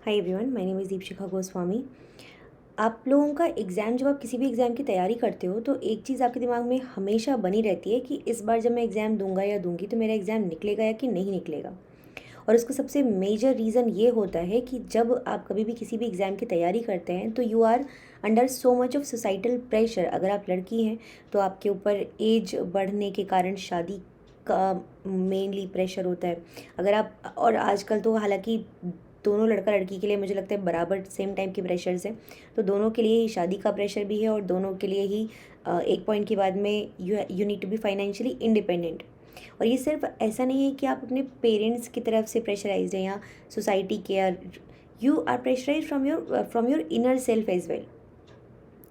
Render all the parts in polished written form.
Hi everyone, my name is Deepshikha Goswami. आप लोगों का एग्ज़ाम, जब आप किसी भी एग्ज़ाम की तैयारी करते हो तो एक चीज़ आपके दिमाग में हमेशा बनी रहती है कि इस बार जब मैं एग्ज़ाम दूंगा या दूंगी तो मेरा एग्ज़ाम निकलेगा या कि नहीं निकलेगा। और उसका सबसे मेजर रीज़न ये होता है कि जब आप कभी भी किसी भी एग्ज़ाम की तैयारी करते हैं तो you are under so much of societal pressure. अगर आप लड़की हैं तो आपके ऊपर एज बढ़ने के कारण शादी का मेनली प्रेशर होता है। अगर आप, और आजकल तो हालांकि दोनों लड़का लड़की के लिए मुझे लगता है बराबर सेम टाइम के प्रेशर्स हैं, तो दोनों के लिए ही शादी का प्रेशर भी है और दोनों के लिए ही एक पॉइंट के बाद में you need to be financially independent. और ये सिर्फ ऐसा नहीं है कि आप अपने पेरेंट्स की तरफ से प्रेशराइज्ड हैं या सोसाइटी के, you are pressurise from your inner self as well,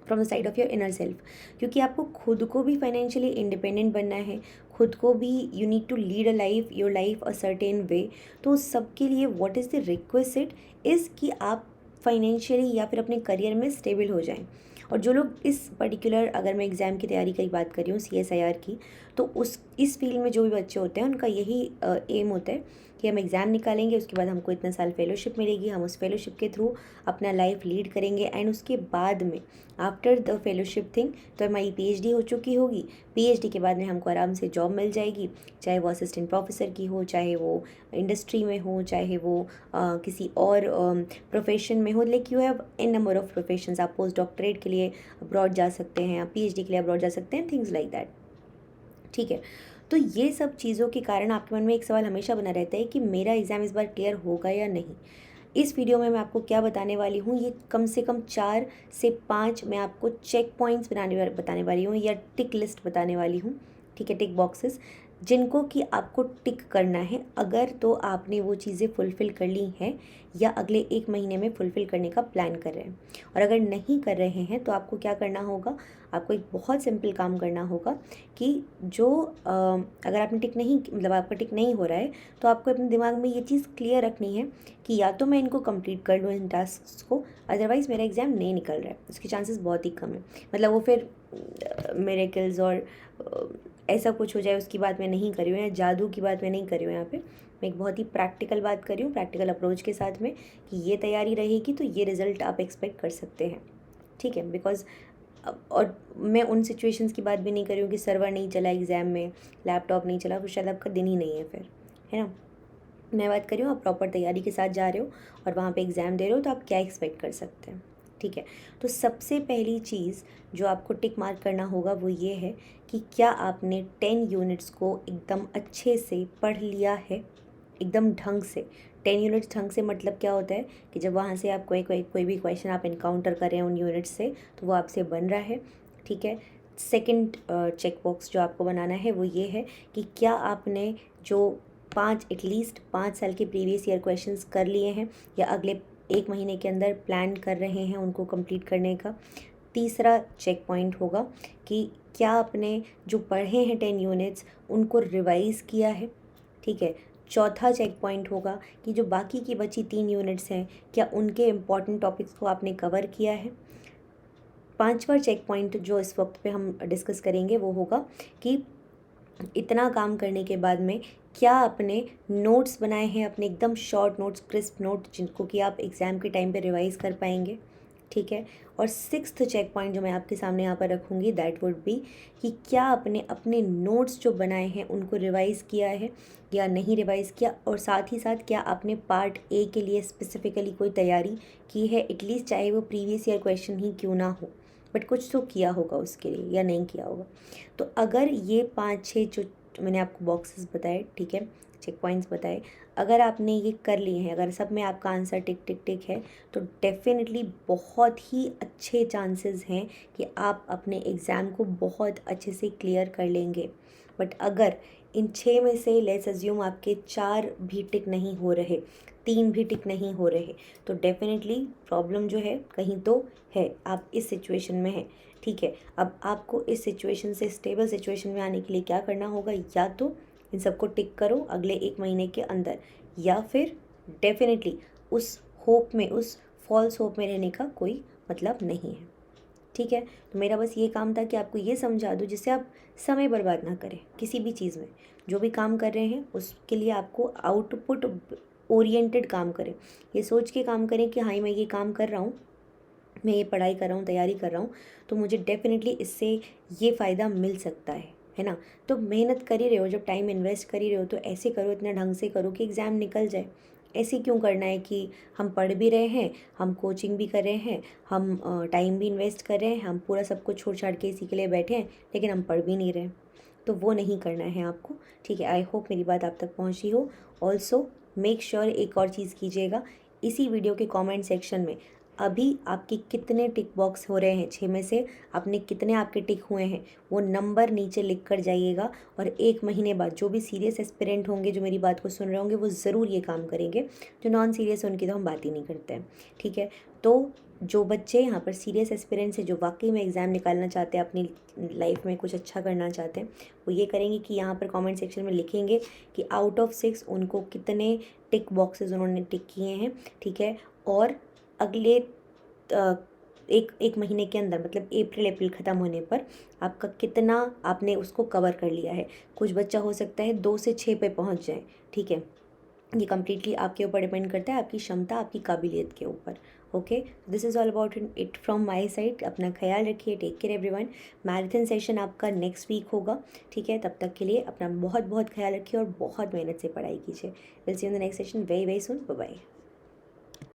from the side of your inner self. क्योंकि आपको खुद को भी फाइनेंशियली इंडिपेंडेंट बनना है, खुद को भी you need to lead a life, your life a certain way. तो सबके लिए what is the request is कि आप फाइनेंशियली या फिर अपने करियर में स्टेबल हो जाएं। और जो लोग इस पर्टिकुलर, अगर मैं एग्ज़ाम की तैयारी की बात कर रही हूँ CSIR की, तो उस इस फील्ड में जो भी बच्चे होते हैं उनका यही एम होता है कि हम एग्ज़ाम निकालेंगे, उसके बाद हमको इतना साल फेलोशिप मिलेगी, हम उस फेलोशिप के थ्रू अपना लाइफ लीड करेंगे एंड उसके बाद में आफ्टर द फेलोशिप थिंग तो हमारी PhD हो चुकी होगी। PhD के बाद में हमको आराम से जॉब मिल जाएगी, चाहे वो असिस्टेंट प्रोफेसर की हो, चाहे वो इंडस्ट्री में हो, चाहे वो किसी और प्रोफेशन में हो। Like you have an number of professions. आप पोस्ट डॉक्टरेट के लिए अब्रॉड जा सकते हैं, आप PhD के लिए अब्रॉड जा सकते हैं, थिंग्स लाइक दैट। ठीक है, तो ये सब चीज़ों के कारण आपके मन में एक सवाल हमेशा बना रहता है कि मेरा एग्ज़ाम इस बार क्लियर होगा या नहीं। इस वीडियो में मैं आपको क्या बताने वाली हूँ, ये कम से कम 4 से 5 मैं आपको चेक पॉइंट्स बताने वाली हूँ या टिक लिस्ट बताने वाली हूँ। ठीक है, टिक बॉक्सेस जिनको कि आपको टिक करना है अगर तो आपने वो चीज़ें फुलफ़िल कर ली हैं या अगले 1 महीने में फुलफ़िल करने का प्लान कर रहे हैं। और अगर नहीं कर रहे हैं तो आपको क्या करना होगा, आपको एक बहुत सिंपल काम करना होगा कि जो अगर आपने टिक नहीं, मतलब आपका टिक नहीं हो रहा है, तो आपको अपने दिमाग में ये चीज़ क्लियर रखनी है कि या तो मैं इनको कंप्लीट कर लूँ इन टास्क को, अदरवाइज़ मेरा एग्ज़ाम नहीं निकल रहा है। उसके चांसेस बहुत ही कम है। मतलब वो फिर मिरेकल्स और ऐसा कुछ हो जाए उसकी बात मैं नहीं कर रही हूँ, या जादू की बात मैं नहीं कर रही हूँ। यहाँ पे मैं एक बहुत ही प्रैक्टिकल बात कर रही हूँ, प्रैक्टिकल अप्रोच के साथ में, कि ये तैयारी रहेगी तो ये रिज़ल्ट आप एक्सपेक्ट कर सकते हैं। ठीक है, बिकॉज और मैं उन सिचुएशंस की बात भी नहीं कर रही हूँ कि सर्वर नहीं चला एग्ज़ाम में, लैपटॉप नहीं चला, तो शायद आपका दिन ही नहीं है फिर, है ना। मैं बात कर रही हूँ आप प्रॉपर तैयारी के साथ जा रहे हो और वहाँ पे एग्ज़ाम दे रहे हो तो आप क्या एक्सपेक्ट कर सकते हैं। ठीक है, तो सबसे पहली चीज़ जो आपको टिक मार्क करना होगा वो ये है कि क्या आपने 10 यूनिट्स को एकदम अच्छे से पढ़ लिया है, एकदम ढंग से। 10 यूनिट्स ढंग से मतलब क्या होता है कि जब वहाँ से आप कोई भी क्वेश्चन आप इनकाउंटर कर रहे हैं उन यूनिट्स से, तो वो आपसे बन रहा है। ठीक है, सेकंड चेक बॉक्स जो आपको बनाना है वो ये है कि क्या आपने जो एटलीस्ट 5 साल के प्रीवियस ईयर क्वेश्चंस कर लिए हैं या अगले 1 महीने के अंदर प्लान कर रहे हैं उनको कंप्लीट करने का। तीसरा चेक पॉइंट होगा कि क्या आपने जो पढ़े हैं 10 यूनिट्स उनको रिवाइज़ किया है। ठीक है, चौथा चेक पॉइंट होगा कि जो बाकी की बची 3 यूनिट्स हैं क्या उनके इम्पॉर्टेंट टॉपिक्स को आपने कवर किया है। पांचवा चेक पॉइंट जो इस वक्त पे हम डिस्कस करेंगे वो होगा कि इतना काम करने के बाद में क्या आपने नोट्स बनाए हैं, अपने एकदम शॉर्ट नोट्स, क्रिस्प नोट, जिनको कि आप एग्ज़ाम के टाइम पे रिवाइज़ कर पाएंगे। ठीक है, और सिक्स्थ चेक पॉइंट जो मैं आपके सामने यहाँ पर रखूँगी दैट वुड बी कि क्या आपने अपने नोट्स जो बनाए हैं उनको रिवाइज़ किया है या नहीं रिवाइज़ किया, और साथ ही साथ क्या आपने पार्ट ए के लिए स्पेसिफ़िकली कोई तैयारी की है, एटलीस्ट चाहे वो प्रीवियस ईयर क्वेश्चन ही क्यों ना हो, बट कुछ तो किया होगा उसके लिए या नहीं किया होगा। तो अगर ये 5-6 जो मैंने आपको बॉक्सेस बताए, ठीक है, चेक पॉइंट्स बताए, अगर आपने ये कर लिए हैं, अगर सब में आपका आंसर टिक टिक टिक है, तो डेफिनेटली बहुत ही अच्छे चांसेस हैं कि आप अपने एग्ज़ाम को बहुत अच्छे से क्लियर कर लेंगे। बट अगर इन 6 में से लेट्स अज्यूम आपके 4 भी टिक नहीं हो रहे, 3 भी टिक नहीं हो रहे, तो डेफिनेटली प्रॉब्लम जो है कहीं तो है, आप इस सिचुएशन में हैं। ठीक है, अब आपको इस सिचुएशन से स्टेबल सिचुएशन में आने के लिए क्या करना होगा, या तो इन सबको टिक करो अगले 1 महीने के अंदर, या फिर डेफिनेटली उस होप में, उस फॉल्स होप में रहने का कोई मतलब नहीं है। ठीक है, तो मेरा बस ये काम था कि आपको ये समझा दूँ जिससे आप समय बर्बाद ना करें किसी भी चीज़ में। जो भी काम कर रहे हैं उसके लिए आपको आउटपुट ओरिएंटेड काम करें, ये सोच के काम करें कि हाँ मैं ये काम कर रहा हूँ, मैं ये पढ़ाई कर रहा हूँ, तैयारी कर रहा हूँ, तो मुझे डेफिनेटली इससे ये फ़ायदा मिल सकता है ना। तो मेहनत कर ही रहे हो, जब टाइम इन्वेस्ट कर ही रहे हो तो ऐसे करो, इतना ढंग से करो कि एग्ज़ाम निकल जाए। ऐसे क्यों करना है कि हम पढ़ भी रहे हैं, हम कोचिंग भी कर रहे हैं, हम टाइम भी इन्वेस्ट कर रहे हैं, हम पूरा सब कुछ छोड़ छाड़ के इसी के लिए बैठे हैं, लेकिन हम पढ़ भी नहीं रहे। तो वो नहीं करना है आपको, ठीक है। आई होप मेरी बात आप तक पहुंची हो। ऑल्सो मेक श्योर एक और चीज़ कीजिएगा, इसी वीडियो के कमेंट सेक्शन में अभी आपके कितने टिक बॉक्स हो रहे हैं, 6 में से आपने कितने आपके टिक हुए हैं, वो नंबर नीचे लिख कर जाइएगा। और 1 महीने बाद जो भी सीरियस एस्पिरेंट होंगे, जो मेरी बात को सुन रहे होंगे, वो ज़रूर ये काम करेंगे। जो नॉन सीरियस है उनकी तो हम बात ही नहीं करते हैं, ठीक है। तो जो बच्चे यहाँ पर सीरियस एस्पिरेंट्स हैं, जो वाकई में एग्ज़ाम निकालना चाहते हैं, अपनी लाइफ में कुछ अच्छा करना चाहते हैं, वो ये करेंगे कि यहाँ पर कमेंट सेक्शन में लिखेंगे कि आउट ऑफ 6 उनको कितने टिक बॉक्सेस उन्होंने टिक किए हैं, ठीक है। और अगले एक महीने के अंदर, मतलब अप्रैल ख़त्म होने पर आपका कितना आपने उसको कवर कर लिया है। कुछ बच्चा हो सकता है 2 से 6 पे पहुंच जाए, ठीक है। ये कम्प्लीटली आपके ऊपर डिपेंड करता है, आपकी क्षमता, आपकी काबिलियत के ऊपर। Okay, this is all about it from my side. अपना ख्याल रखिए, take care everyone. Marathon session आपका नेक्स्ट वीक होगा, ठीक है। तब तक के लिए अपना बहुत बहुत ख्याल रखिए और बहुत मेहनत से पढ़ाई कीजिए। Will see in the next session very very soon. Bye bye.